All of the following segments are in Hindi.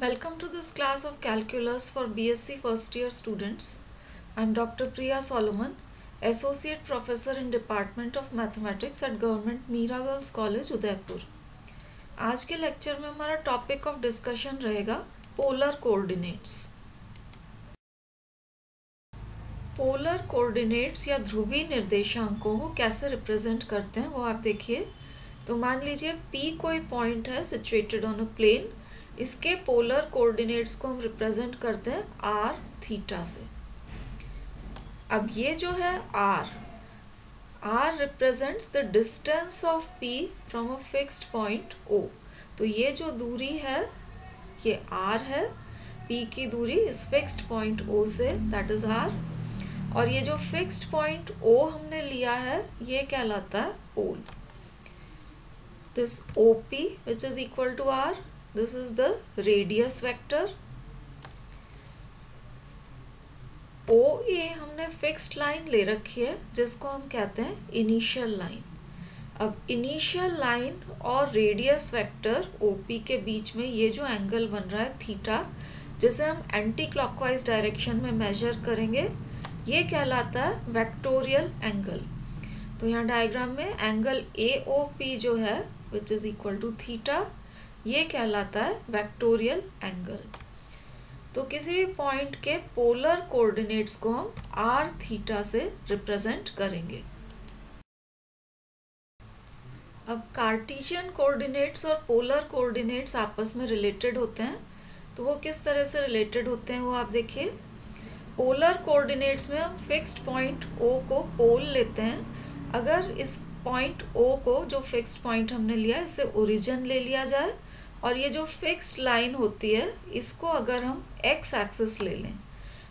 Welcome to this class of Calculus for BSc first year students. I am Dr. Priya Solomon, Associate Professor in Department of Mathematics at Government Mira Girls College, Udaipur. आज के लेक्चर में हमारा टॉपिक ऑफ डिस्कशन रहेगा पोलर कोऑर्डिनेट्स। पोलर कोऑर्डिनेट्स या ध्रुवीय निर्देशांकों को कैसे रिप्रेजेंट करते हैं वो आप देखिए। तो मान लीजिए P कोई पॉइंट है सिचुएटेड ऑन अ प्लेन, इसके पोलर कोऑर्डिनेट्स को हम रिप्रेजेंट करते हैं r थीटा से। अब ये जो है r represents the distance of p from a fixed point o। तो ये जो दूरी है ये r है, p की दूरी इस फिक्स्ड पॉइंट o से, दैट इज r। और ये जो फिक्स्ड पॉइंट o हमने लिया है ये कहलाता है pole. This OP which is equal to r, this is the radius vector। OA हमने फिक्स्ड लाइन ले रखी है जिसको हम कहते हैं इनिशियल लाइन। अब इनिशियल लाइन और रेडियस वेक्टर OP के बीच में ये जो एंगल बन रहा है थीटा, जिसे हम एंटी क्लॉकवाइज डायरेक्शन में मेजर करेंगे, ये कहलाता है वेक्टोरियल एंगल। तो यहाँ डायग्राम में एंगल AOP जो है which is equal to theta, ये कहलाता है वेक्टोरियल एंगल। तो किसी भी पॉइंट के पोलर कोऑर्डिनेट्स को हम r थीटा से रिप्रेजेंट करेंगे। अब कार्टेशियन कोऑर्डिनेट्स और पोलर कोऑर्डिनेट्स आपस में रिलेटेड होते हैं, तो वो किस तरह से रिलेटेड होते हैं वो आप देखिए। पोलर कोऑर्डिनेट्स में हम फिक्स्ड पॉइंट O को पोल लेते हैं। अगर इस पॉइंट O को, जो फिक्स्ड पॉइंट हमने लिया है, इससे ओरिजिन ले लिया जाए और ये जो फिक्स्ड लाइन होती है इसको अगर हम x एक्सिस ले लें,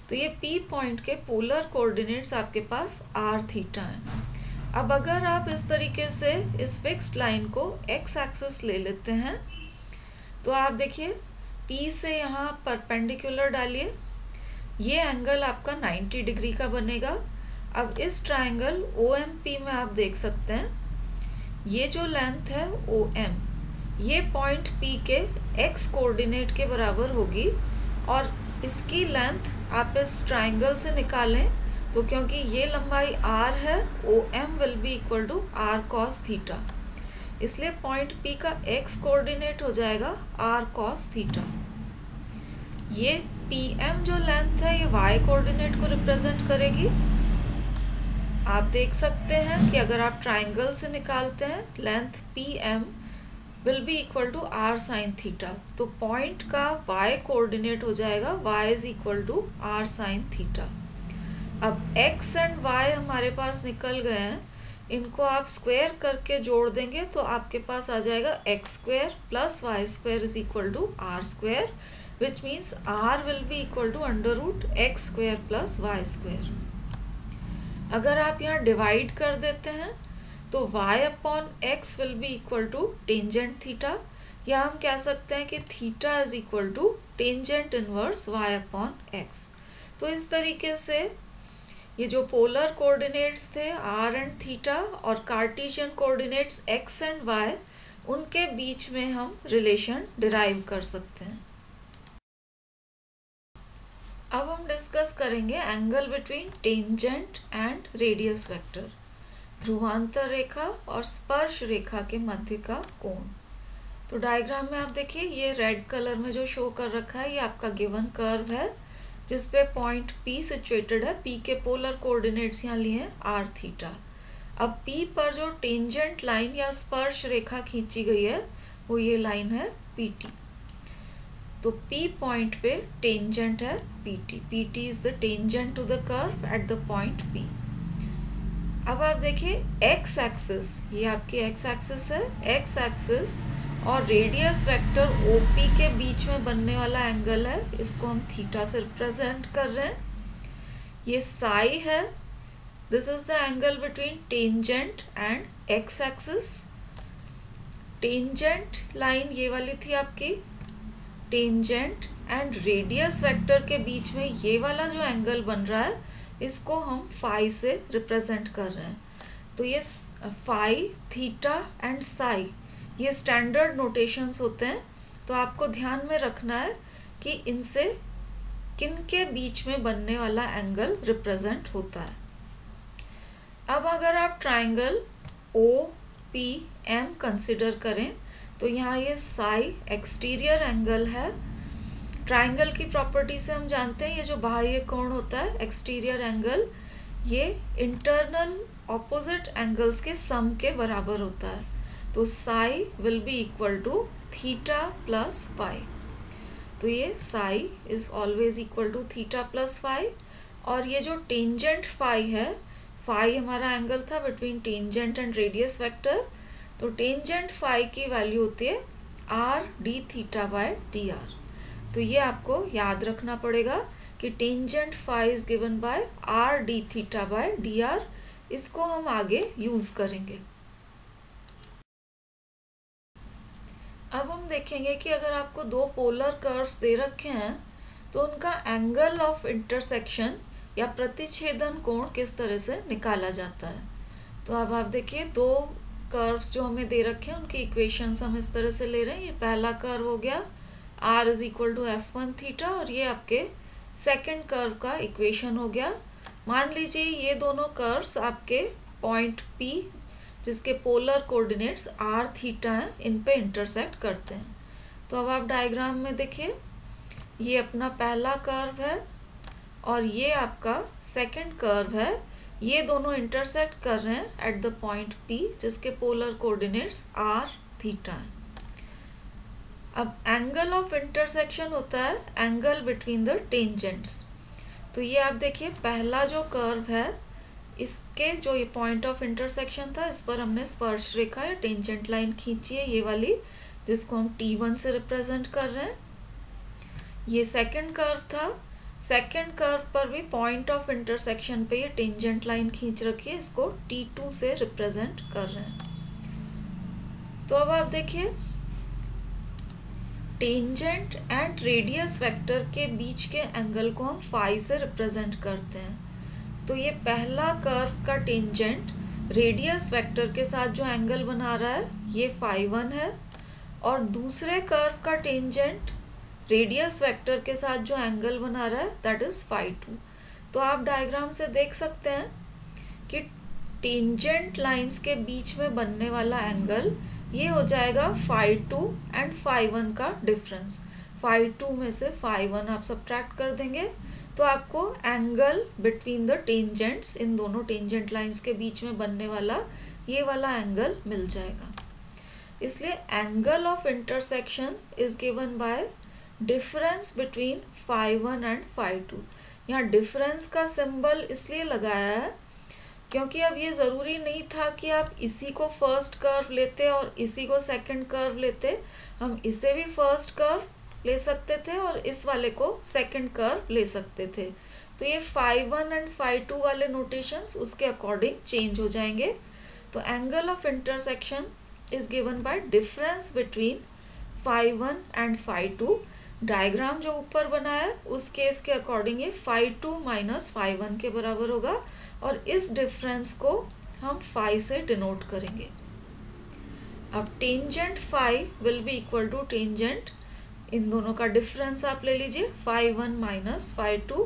तो ये P पॉइंट के पोलर कोऑर्डिनेट्स आपके पास r थीटा हैं। अब अगर आप इस तरीके से इस फिक्स्ड लाइन को x एक्सिस ले लेते हैं तो आप देखिए P से यहाँ परपेंडिकुलर डालिए, ये एंगल आपका 90 डिग्री का बनेगा। अब इस ट्रायंगल OMP में आप देख सकते हैं ये जो लेंथ है OM, ये पॉइंट P के x कोऑर्डिनेट के बराबर होगी और इसकी लेंथ आप इस ट्रायंगल से निकालें तो क्योंकि ये लंबाई r है, OM will be equal to r cos theta, इसलिए पॉइंट P का x कोऑर्डिनेट हो जाएगा r cos थीटा। ये PM जो लेंथ है ये y कोऑर्डिनेट को रिप्रेजेंट करेगी। आप देख सकते हैं कि अगर आप ट्रायंगल से निकालते हैं length PM will be equal to r sin theta, तो पॉइंट का y कोऑर्डिनेट हो जाएगा y is equal to r sin theta. अब x एंड y हमारे पास निकल गए हैं, इनको आप स्क्वायर करके जोड़ देंगे तो आपके पास आ जाएगा x square plus y square is equal to r square, which means r will be equal to under root x square plus y square. अगर आप यहाँ डिवाइड कर देते हैं तो y upon x will be equal to tangent theta, या हम कह सकते हैं कि theta is equal to tangent inverse y upon x। तो इस तरीके से ये जो पोलर कोऑर्डिनेट्स थे r एंड थीटा और Cartesian coordinates x and y, उनके बीच में हम रिलेशन डिराइव कर सकते हैं। अब हम डिस्कस करेंगे angle between tangent and radius vector, ध्रुवांतर रेखा और स्पर्श रेखा के मध्य का कोण। तो डायग्राम में आप देखिए ये रेड कलर में जो शो कर रखा है ये आपका गिवन कर्व है जिसपे पॉइंट P सिचुएटेड है। P के पोलर कोऑर्डिनेट्स यहाँ लिए हैं r थीटा। अब P पर जो टेंजेंट लाइन या स्पर्श रेखा खींची गई है वो ये लाइन है PT। तो P पॉइंट पे टेंजेंट है PT। PT is the tangent to the curve at the point P। अब आप देखिए x एक्सिस, ये आपकी x एक्सिस है, x एक्सिस और रेडियस वेक्टर OP के बीच में बनने वाला एंगल है, इसको हम थीटा से रिप्रेजेंट कर रहे हैं। ये साई है, this is the angle between tangent and x axis. Tangent line ये वाली थी आपकी, टेंजेंट एंड रेडियस वेक्टर के बीच में ये वाला जो एंगल बन रहा है इसको हम फाई से रिप्रेजेंट कर रहे हैं। तो ये फाई, थीटा एंड साई ये स्टैंडर्ड नोटेशंस होते हैं, तो आपको ध्यान में रखना है कि इनसे किन के बीच में बनने वाला एंगल रिप्रेजेंट होता है। अब अगर आप ट्राइंगल OPM कंसिडर करें तो यहाँ ये साई एक्सटीरियर एंगल है। ट्राइंगल की प्रॉपर्टी से हम जानते हैं ये जो बाह्य कोण होता है एक्सटीरियर एंगल, ये इंटरनल ऑपोजिट एंगल्स के सम के बराबर होता है। तो psi will be equal to theta plus phi. तो ये psi is always equal to theta plus phi. और ये जो टेंजेंट फाई है, फाई हमारा एंगल था between tangent and radius vector, तो टेंजेंट फाई की वैल्यू होती है r d theta by dr। तो ये आपको याद रखना पड़ेगा कि tangent phi is given by r d theta by dr। इसको हम आगे यूज करेंगे। अब हम देखेंगे कि अगर आपको दो पोलर कर्व्स दे रखे हैं तो उनका एंगल ऑफ इंटरसेक्शन या प्रतिच्छेदन कोण किस तरह से निकाला जाता है। तो अब आप देखिए दो कर्व्स जो हमें दे रखे हैं उनकी इक्वेशंस हम इस तरह से ले रहे हैं। ये पहला कर्व हो गया r is equal to f1 theta और ये आपके सेकंड कर्व का इक्वेशन हो गया। मान लीजिए ये दोनों कर्व्स आपके पॉइंट P जिसके पोलर कोऑर्डिनेट्स r थीटा हैं इन पे इंटरसेक्ट करते हैं। तो अब आप डायग्राम में देखिए ये अपना पहला कर्व है और ये आपका सेकंड कर्व है। ये दोनों इंटरसेक्ट कर रहे हैं एट द पॉइंट P जिसके पोलर कोऑर्डिनेट्स r थीटा हैं। अब एंगल ऑफ इंटरसेक्शन होता है एंगल बिटवीन द टेंजेंट्स। तो ये आप देखिए पहला जो कर्व है इसके जो ये पॉइंट ऑफ इंटरसेक्शन था इस पर हमने स्पर्श रेखा या टेंजेंट लाइन खींची है, ये वाली, जिसको हम T1 से रिप्रेजेंट कर रहे हैं। ये सेकंड कर्व था, सेकंड कर्व पर भी पॉइंट ऑफ इंटरसेक्शन पे ये टेंजेंट लाइन खींच रखी है, इसको T2 से रिप्रेजेंट कर रहे हैं। तो अब आप देखिए टेंजेंट एंड रेडियस वेक्टर के बीच के एंगल को हम फाई से रिप्रेजेंट करते हैं। तो ये पहला कर्व का टेंजेंट रेडियस वेक्टर के साथ जो एंगल बना रहा है ये φ1 है और दूसरे कर्व का टेंजेंट रेडियस वेक्टर के साथ जो एंगल बना रहा है दैट इज φ2। तो आप डायग्राम से देख सकते हैं कि टेंजेंट लाइंस के बीच में बनने वाला एंगल ये हो जाएगा φ2 एंड φ1 का डिफरेंस। φ2 में से φ1 आप सब्ट्रैक्ट कर देंगे तो आपको एंगल बिटवीन द टेंजेंट्स, इन दोनों टेंजेंट लाइंस के बीच में बनने वाला ये वाला एंगल मिल जाएगा। इसलिए angle of intersection is given by difference between φ1 and φ2। यहाँ डिफरेंस का सिंबल इसलिए लगाया है क्योंकि अब ये ज़रूरी नहीं था कि आप इसी को फर्स्ट कर्व लेते और इसी को सेकंड कर्व लेते। हम इसे भी फर्स्ट कर्व ले सकते थे और इस वाले को सेकंड कर्व ले सकते थे। तो ये φ1 एंड φ2 वाले नोटेशंस उसके अकॉर्डिंग चेंज हो जाएंगे। तो angle of intersection is given by difference between φ1 and φ2। Diagram जो ऊपर बना है उस केस के अकॉर्डिंग ये φ2 माइनस φ1 के बराबर होगा और इस डिफरेंस को हम फाई से डिनोट करेंगे। अब tangent phi will be equal to tangent, इन दोनों का डिफरेंस आप ले लीजिए φ1 माइनस φ2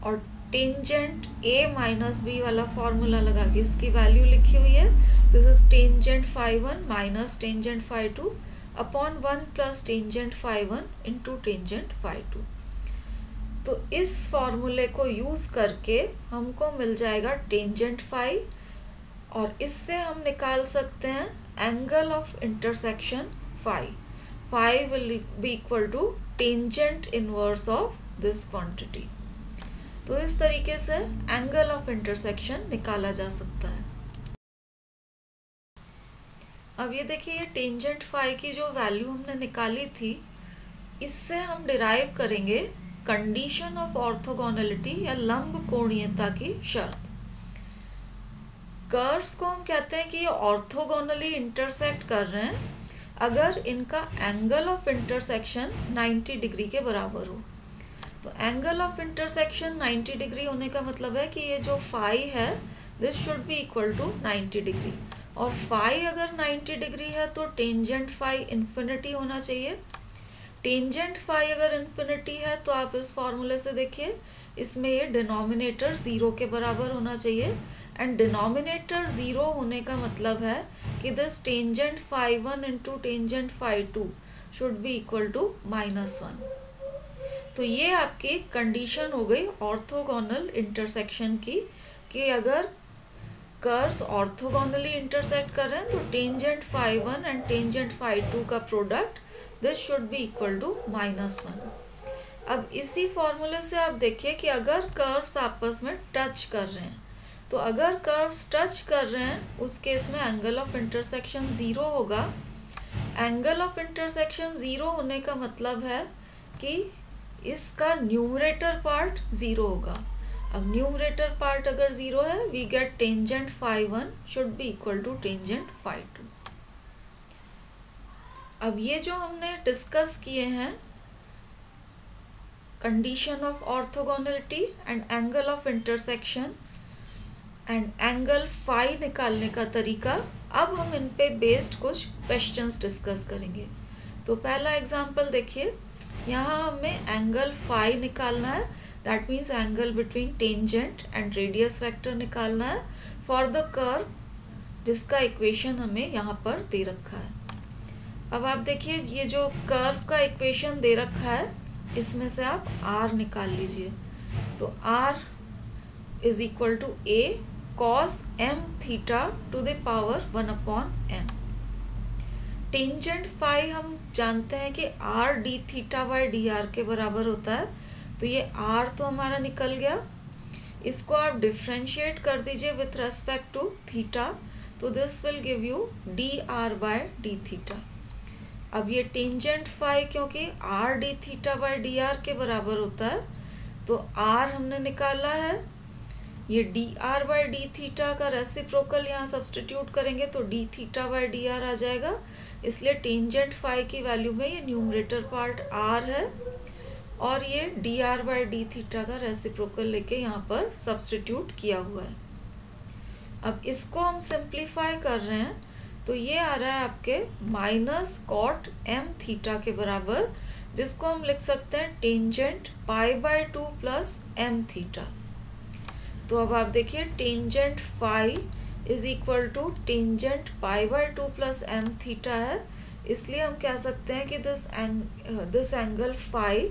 और टेंजेंट a माइनस b वाला फॉर्मूला लगा के इसकी वैल्यू लिखी हुई है। This is tangent φ1 minus tangent φ2 upon 1 plus tangent φ1 into tangent φ2। तो इस फॉर्मूले को यूज करके हमको मिल जाएगा टेंजेंट फाई और इससे हम निकाल सकते हैं angle of intersection phi. Phi will be equal to tangent inverse of this quantity. तो इस तरीके से एंगल ऑफ इंटरसेक्शन निकाला जा सकता है। अब ये देखिए ये टेंजेंट फाई की जो वैल्यू हमने निकाली थी इससे हम डिराइव करेंगे कंडीशन ऑफ ऑर्थोगोनलिटी या लंब कोणीयता की शर्त। कर्व्स को हम कहते हैं कि ये ऑर्थोगोनली इंटरसेक्ट कर रहे हैं अगर इनका एंगल ऑफ इंटरसेक्शन 90 डिग्री के बराबर हो। तो एंगल ऑफ इंटरसेक्शन 90 डिग्री होने का मतलब है कि ये जो फाई है this should be equal to 90 degree और फाई अगर 90 डिग्री है तो टेंजेंट फाई इन्फिनिटी होना चाहिए। टेंजेंट फाई अगर इन्फिनिटी है तो आप इस फॉर्मूले से देखिए, इसमें ये डिनोमिनेटर 0 के बराबर होना चाहिए, एंड डिनोमिनेटर 0 होने का मतलब है कि this tangent phi 1 into tangent phi 2 should be equal to -1। तो ये आपकी कंडीशन हो गई ऑर्थोगोनल इंटरसेक्शन की, कि अगर कर्व्स ऑर्थोगोनली इंटरसेक्ट कर रहे हैं तो tangent phi 1 and tangent phi 2 का product this should be equal to -1। अब इसी फॉर्मूले से आप देखिए कि अगर कर्व्स आपस में टच कर रहे हैं, तो अगर कर्व्स टच कर रहे हैं उस केस में एंगल ऑफ इंटरसेक्शन 0 होगा। एंगल ऑफ इंटरसेक्शन 0 होने का मतलब है कि इसका न्यूमरेटर पार्ट 0 होगा। अब न्यूमरेटर पार्ट अगर 0 है, we get tangent phi 1 should be equal to tangent phi 2। अब ये जो हमने डिस्कस किए हैं condition of orthogonality and angle of intersection and angle phi निकालने का तरीका, अब हम इन पे बेस्ड कुछ क्वेश्चंस डिस्कस करेंगे। तो पहला एग्जांपल देखिए, यहाँ हमें एंगल फाई निकालना है, that means angle between tangent and radius vector निकालना है फॉर द कर्व जिसका इक्वेशन हमें यहाँ पर दे रखा है। अब आप देखिए, ये जो कर्व का इक्वेशन दे रखा है इसमें से आप r निकाल लीजिए। तो r is equal to a cos m theta to the power 1/m। Tangent phi हम जानते हैं कि r d theta by d r के बराबर होता है, तो ये r तो हमारा निकल गया। इसको आप डिफ्रेंशिएट कर दीजिए विथ रेस्पेक्ट टू थीटा, तो this will give you d r by d theta. अब ये टेंजेंट फाई क्योंकि r d theta by d r के बराबर होता है, तो r हमने निकाला है, ये d r by d theta का रेसिप्रोकल यहाँ सब्सटीट्यूट करेंगे तो d theta by d r आ जाएगा। इसलिए टेंजेंट फाई की वैल्यू में ये न्यूमरेटर पार्ट r है और ये d r by d theta का रेसिप्रोकल लेके यहाँ पर सब्सटीट्यूट किया हुआ है। अब इसको हम सिंप्लीफाई कर रहे हैं तो ये आ रहा है आपके माइनस कॉट m थीटा के बराबर, जिसको हम लिख सकते हैं tangent pi by 2 plus m theta. तो अब आप देखिए tangent phi is equal to tangent pi by 2 plus m theta है, इसलिए हम कह सकते हैं कि this angle phi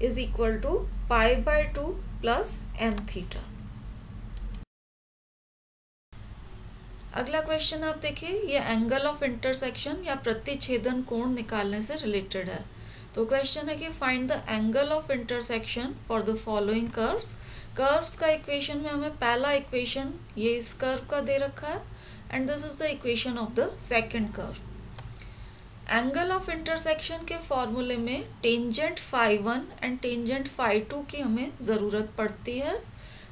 is equal to pi by 2 plus m theta. अगला क्वेश्चन आप देखिए, ये एंगल ऑफ इंटरसेक्शन या प्रतिच्छेदन कोण निकालने से रिलेटेड है। तो क्वेश्चन है कि find the angle of intersection for the following curves. Curves का इक्वेशन में हमें पहला इक्वेशन ये इस कर्व का दे रखा है and this is the equation of the second curve. Angle of intersection के फॉर्मूले में tangent phi 1 and tangent phi 2 की हमें ज़रूरत पड़ती है,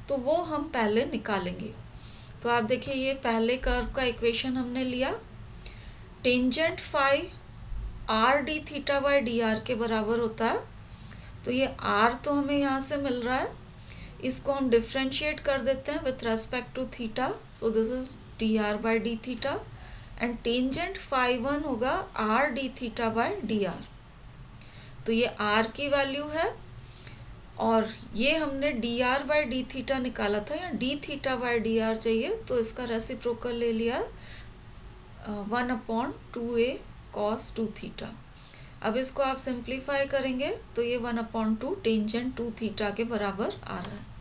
तो वो हम पहले निकालेंगे। तो आप देखिए, ये पहले कर्व का इक्वेशन हमने लिया, tangent phi r d theta by d r के बराबर होता है, तो ये आर तो हमें यहाँ से मिल रहा है, इसको हम डिफ्रेंशिएट कर देते हैं with respect to theta, so this is d r by d theta, and tangent phi 1 होगा r d theta by d r. तो ये आर की वैल्यू है और ये हमने d r by d theta निकाला था, या d theta by d r चाहिए, तो इसका रेसिप्रोकल ले लिया 1/2a cos 2 थीटा। अब इसको आप सिंप्लीफाई करेंगे तो ये 1/2 टेंजेंट 2 थीटा के बराबर आ रहा है।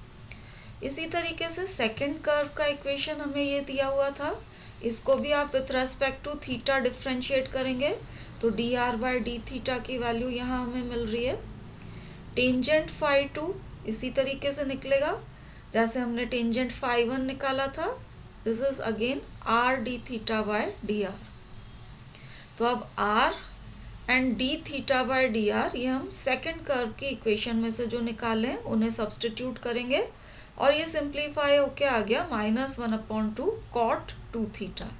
इसी तरीके से सेकंड कर्व का इक्वेशन हमें ये दिया हुआ था, इसको भी आप with respect to theta differentiate करेंगे तो d r by d theta की वैल्यू यहाँ हमें मिल रही है। टेंजेंट फाई 2 इसी तरीके से निकलेगा जैसे हमने टेंजेंट फाई 1 निकाला था, this is again r d theta by d r. तो अब r and d theta by d r ये हम सेकंड कर्व की इक्वेशन में से जो निकाले उन्हें सब्सटीट्यूट करेंगे और ये सिंप्लीफाई होके आ गया -1/2 कॉट 2 थीटा।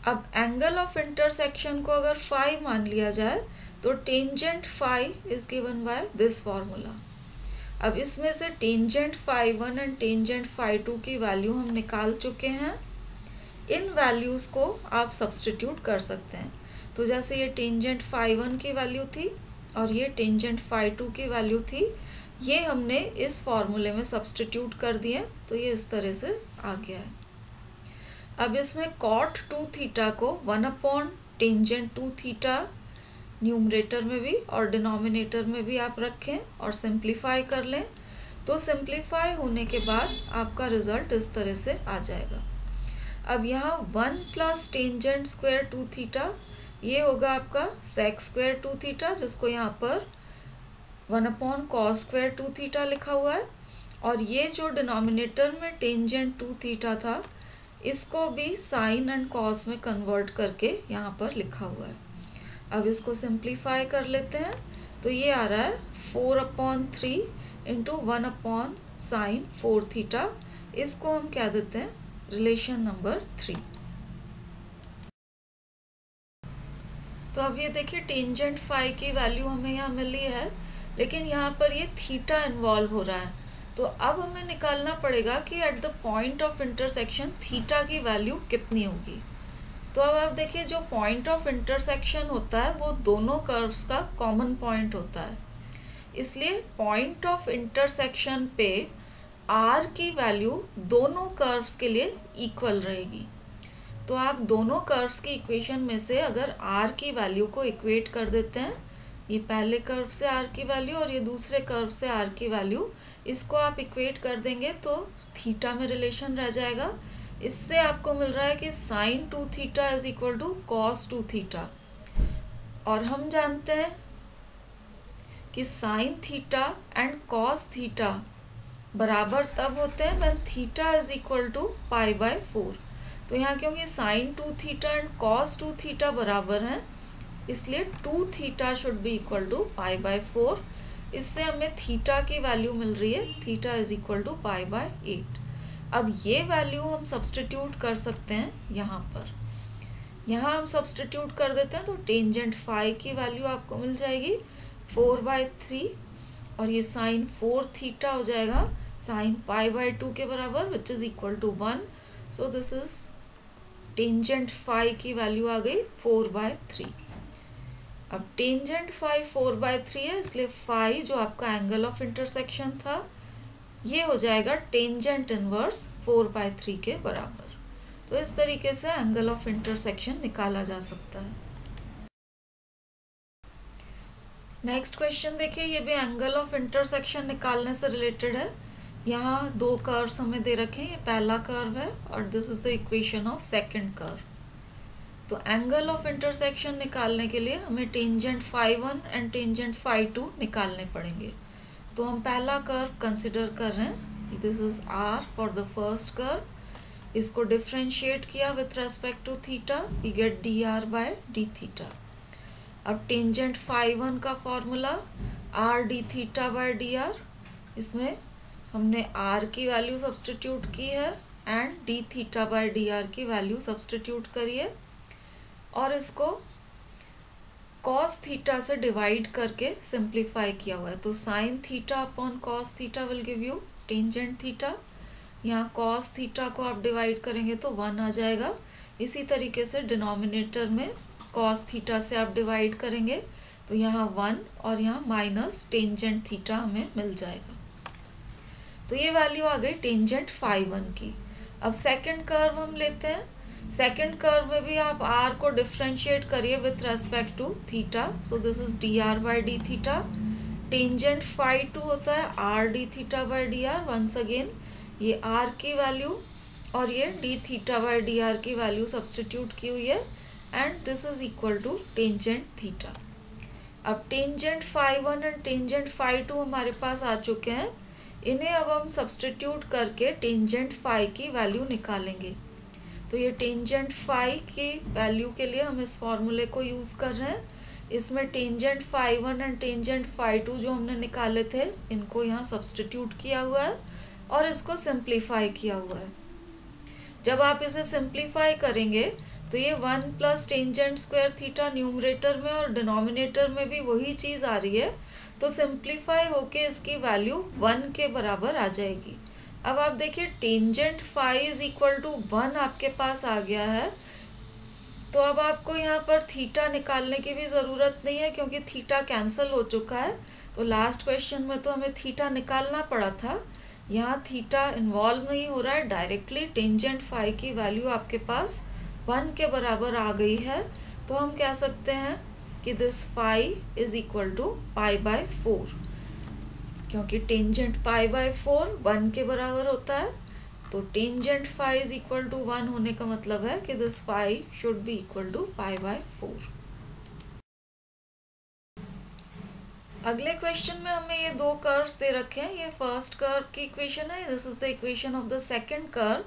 अब एंगल ऑफ इंटरसेक्शन को अगर फाई मान लिया जाए तो tangent phi is given by this formula. अब इसमें से tangent phi 1 and tangent phi 2 की वैल्यू हम निकाल चुके हैं, इन वैल्यूज़ को आप सब्सटीट्यूट कर सकते हैं। तो जैसे ये टेंजेंट फाई 1 की वैल्यू थी और ये टेंजेंट फाई 2 की वैल्यू थी, ये हमने इस फॉर्मूले में सब्स्टिट्यूट कर दिए, तो ये इस तरह से आ गया है। अब इसमें कॉट 2 थीटा को 1 अपॉन टेंजेंट 2 थीटा न्यूमरेटर में भी और डिनोमिनेटर में भी आप रखें और सिंप्लीफाई कर लें, तो सिंप्लीफाई होने के बाद आपका रिजल्ट इस तरह से आ जाएगा। अब यहाँ 1 प्लस टेंजेंट स्क्वायर 2 थीटा, ये होगा आपका सेक स्क्वायर 2 थीटा, जिसको यहाँ पर 1 अपॉन कॉस स्क्वायर 2 थीटा लिखा हुआ है, और ये जो डिनोमिनेटर में टेंजेंट 2 थीटा था, इसको भी साइन एंड कॉस में कन्वर्ट करके यहाँ पर लिखा हुआ है। अब इसको सिंप्लीफाई कर लेते हैं, तो ये आ रहा है 4 upon 3 into 1 upon sine 4 theta. इसको हम क्या देते हैं, रिलेशन नंबर 3। तो अब ये देखिए टेंजेंट फाई की वैल्यू हमें यहाँ मिली है, लेकिन यहाँ पर ये थीटा इन्वॉल्व हो रहा है, तो अब हमें निकालना पड़ेगा कि eight the point of intersection theta की वैल्यू कितनी होगी। तो अब आप देखिए जो पॉइंट ऑफ इंटरसेक्शन होता है वो दोनों कर्व्स का कॉमन पॉइंट होता है, इसलिए पॉइंट ऑफ इंटरसेक्शन पे आर की वैल्यू दोनों कर्व्स के लिए इक्वल रहेगी। तो आप दोनों कर्व्स की इक्वेशन में से अगर आर की वैल्यू को इक्वेट कर देते हैं, ये पहले कर्व से आर की वैल्यू और ये दूसरे कर्व से आर की वैल्यू, इसको आप इक्वेट कर देंगे तो थीटा में रिलेशन रह जाएगा। इससे आपको मिल रहा है कि sine 2 theta is equal to cos 2 theta, और हम जानते हैं कि sine theta and cos theta बराबर तब होते हैं when theta is equal to pi by 4। तो यहाँ क्योंकि sine 2 theta and cos 2 theta बराबर हैं, इसलिए 2 theta should be equal to pi by 4। इससे हमें थीटा की वैल्यू मिल रही है, theta is equal to pi bye 8। अब ये वैल्यू हम सब्स्टिट्यूट कर सकते हैं यहाँ पर, यहाँ हम सब्स्टिट्यूट कर देते हैं, तो टेंजेंट फाई की वैल्यू आपको मिल जाएगी 4/3, और ये साइन 4 थीटा हो जाएगा साइन पाई बाय 2 के बराबर, which is equal to 1। So this is tangent phi की वैल्यू आ गई 4/3। अब टेंजेंट फाई 4/3 है, इसलिए फाई जो आपका एंगल ऑफ इंटरसेक्शन था, ये हो जाएगा टेंजेंट इनवर्स 4/3 के बराबर। तो इस तरीके से एंगल ऑफ इंटरसेक्शन निकाला जा सकता है। नेक्स्ट क्वेश्चन देखिए, ये भी एंगल ऑफ इंटरसेक्शन निकालने से रिलेटेड है। यहाँ दो कर्व्स हमें दे रखे हैं, ये पहला कर्व है और this is the equation of second curve. तो एंगल ऑफ इंटरसेक्शन निकालने के लिए हमें tangent phi 1 and tangent phi 2 निकालने पड़ेंगे। तो हम पहला कर्व कंसिडर कर रहे हैं, this is r for the first curve. इसको डिफ्रेंशिएट किया with respect to theta, we get d r by d theta. अब टेंजेंट फाई 1 का formula r d theta by d r, इसमें हमने आर की वैल्यू सब्स्टिट्यूट की है and d theta by d r की वैल्यू सब्स्टिट्यूट करिए, और इसको कॉस थीटा से डिवाइड करके सिंप्लीफाई किया हुआ है। तो sine theta upon cos theta will give you tangent theta. यहाँ कॉस थीटा को आप डिवाइड करेंगे तो 1 आ जाएगा। इसी तरीके से डिनोमिनेटर में कॉस थीटा से आप डिवाइड करेंगे तो यहाँ 1 और यहाँ माइनस टेंजेंट थीटा हमें मिल जाएगा। तो ये वैल्यू आ गई टेंजेंट फाई 1 की। अब सेकंड कर्व हम लेते हैं। सेकंड कर्व में भी आप आर को डिफ्रेंशिएट करिए with respect to theta, so this is d r by d theta. Tangent phi 2 होता है r d theta by d r. Once again ये आर की वैल्यू और ये d theta by d r की वैल्यू सब्स्टिट्यूट की हुई है and this is equal to tangent theta. अब tangent phi 1 and tangent phi 2 हमारे पास आ चुके हैं। इन्हें अब हम सब्स्टिट्यूट करके टेंजेंट फाई की वैल्यू निकालेंगे। तो ये टेंजेंट फाई की वैल्यू के लिए हम इस फॉर्मूले को यूज़ कर रहे हैं। इसमें tangent phi 1 and tangent phi 2 जो हमने निकाले थे, इनको यहाँ सब्स्टिट्यूट किया हुआ है और इसको सिंप्लीफाई किया हुआ है। जब आप इसे सिंप्लीफाई करेंगे तो ये 1 plus tangent square theta numerator में और डिनोमिनेटर में भी वही चीज़ आ रही है, तो सिंप्लीफाई होके इसकी वैल्यू 1 के बराबर आ जाएगी। अब आप देखिए tangent phi is equal to 1 आपके पास आ गया है, तो अब आपको यहाँ पर थीटा निकालने की भी ज़रूरत नहीं है क्योंकि थीटा कैंसिल हो चुका है। तो लास्ट क्वेश्चन में तो हमें थीटा निकालना पड़ा था, यहाँ थीटा इन्वॉल्व नहीं हो रहा है, डायरेक्टली टेंजेंट फाई की वैल्यू आपके पास 1 के बराबर आ गई है। तो हम कह सकते हैं कि this phi is equal to π/4, क्योंकि टेंजेंट π/4 1 के बराबर होता है। तो tangent phi is equal to 1 होने का मतलब है कि this phi should be equal to π/4। अगले क्वेश्चन में हमें ये दो कर्व्स दे रखे हैं। ये फर्स्ट कर्व की इक्वेशन है, this is the equation of the second curve,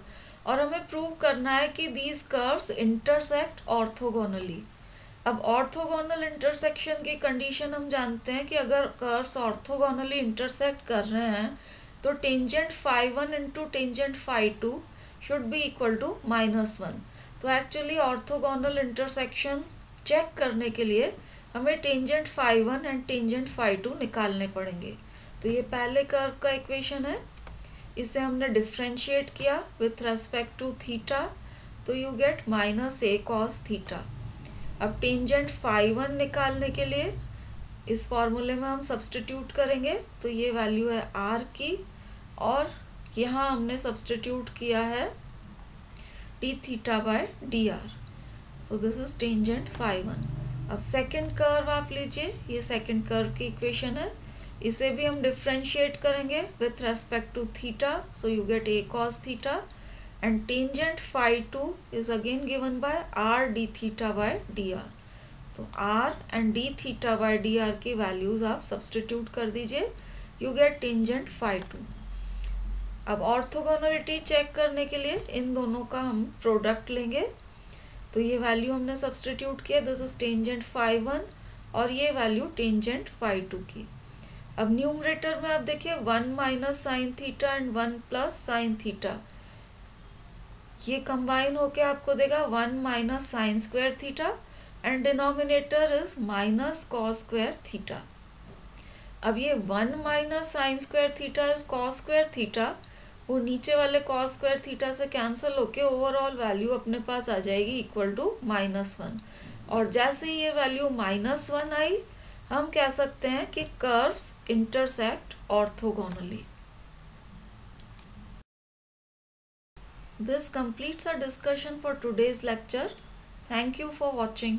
और हमें प्रूव करना है कि दीज कर्व्स इंटरसेक्ट ऑर्थोगोनली। अब ऑर्थोगोनल इंटरसेक्शन की कंडीशन हम जानते हैं कि अगर कर्व्स ऑर्थोगोनली इंटरसेक्ट कर रहे हैं तो tangent φ1 into tangent φ2 should be equal to -1। तो एक्चुअली ऑर्थोगोनल इंटरसेक्शन चेक करने के लिए हमें टेंजेंट φ1 एंड टेंजेंट φ2 निकालने पड़ेंगे। तो ये पहले कर्व का इक्वेशन है, इसे हमने डिफ्रेंशिएट किया विथ रेस्पेक्ट टू थीटा, तो you get -a cos theta. अब टेंजेंट φ1 निकालने के लिए इस फॉर्मूले में हम सब्सटीट्यूट करेंगे, तो ये वैल्यू है r की, और यहाँ हमने सब्सटीट्यूट किया है dθ/dr। So this is tangent φ1। अब सेकंड कर्व आप लीजिए, ये सेकंड कर्व की इक्वेशन है, इसे भी हम डिफ्रेंशिएट करेंगे with respect to theta, so you get a cos theta, and tangent φ2 is again given by r dθ/dr। तो r and dθ/dr की वैल्यूज आप सब्सटीट्यूट कर दीजिए, यू गेट टेंजेंट φ2। अब ऑर्थोगोनलिटी चेक करने के लिए इन दोनों का हम प्रोडक्ट लेंगे, तो ये वैल्यू हमने सब्सटीट्यूट किया, दिस इज टेंजेंट φ1 और ये वैल्यू टेंजेंट φ2 की। अब न्यूमरेटर में आप देखिए 1 minus sign theta and 1 plus sine theta, ये कंबाइन होके आपको देगा 1 minus sine square theta, and denominator is minus cos square theta. अब ये 1 minus sine square theta is cos square theta, वो नीचे वाले कॉस स्क्वायर थीटा से कैंसिल होके ओवरऑल वैल्यू अपने पास आ जाएगी इक्वल टू -1। और जैसे ही ये वैल्यू -1 आई, हम कह सकते हैं कि curves intersect orthogonally. This completes our discussion for today's lecture. Thank you for watching.